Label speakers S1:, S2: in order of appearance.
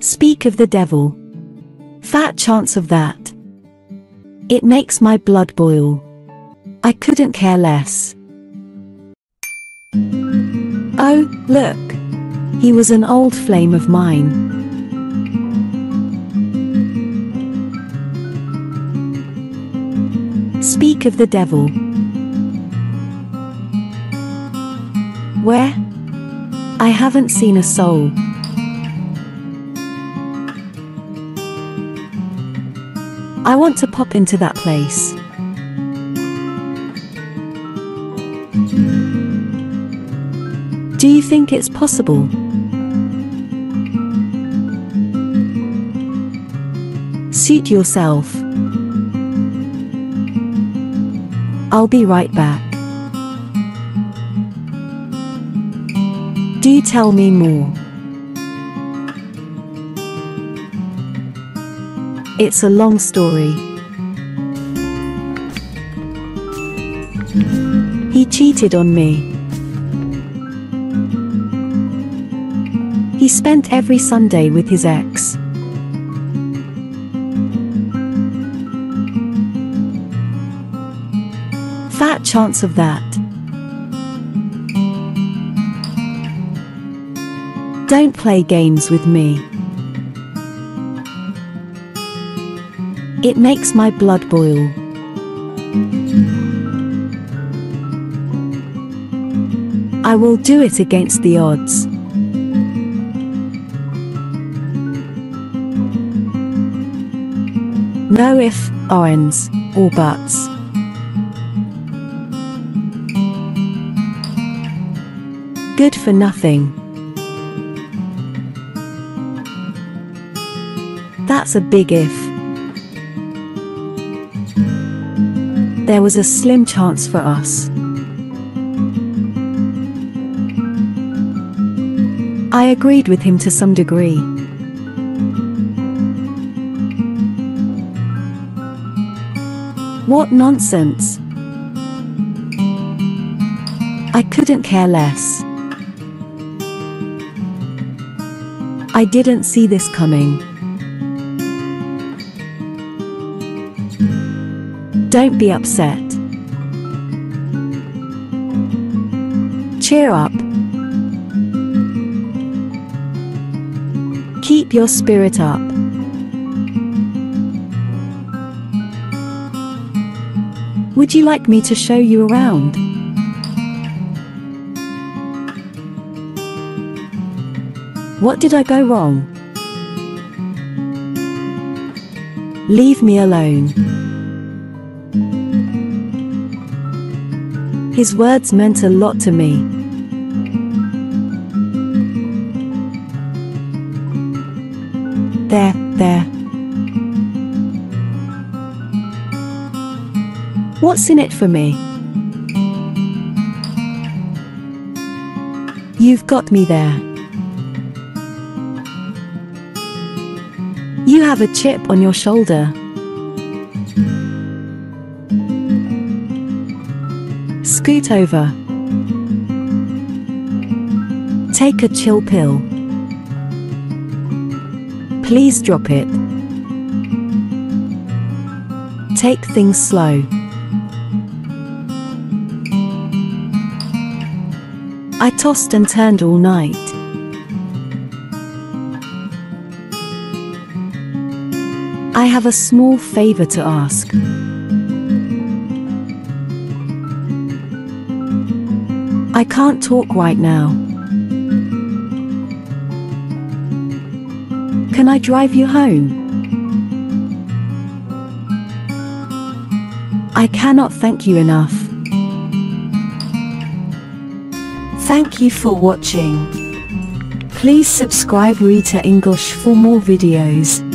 S1: Speak of the devil. Fat chance of that. It makes my blood boil. I couldn't care less. Oh, look. He was an old flame of mine. Speak of the devil. Where? I haven't seen a soul. I want to pop into that place. Do you think it's possible? Suit yourself. I'll be right back. Do tell me more. It's a long story. He cheated on me. He spent every Sunday with his ex. Fat chance of that. Don't play games with me. It makes my blood boil. I will do it against the odds. No ifs, ands, or buts. Good for nothing. That's a big if. There was a slim chance for us. I agreed with him to some degree. What nonsense! I couldn't care less. I didn't see this coming. Don't be upset. Cheer up. Keep your spirit up. Would you like me to show you around? What did I go wrong? Leave me alone. His words meant a lot to me. There. What's in it for me? You've got me there. You have a chip on your shoulder. Scoot over. Take a chill pill. Please drop it. Take things slow. I tossed and turned all night. I have a small favor to ask. I can't talk right now. Can I drive you home? I cannot thank you enough. Thank you for watching. Please subscribe Rita English for more videos.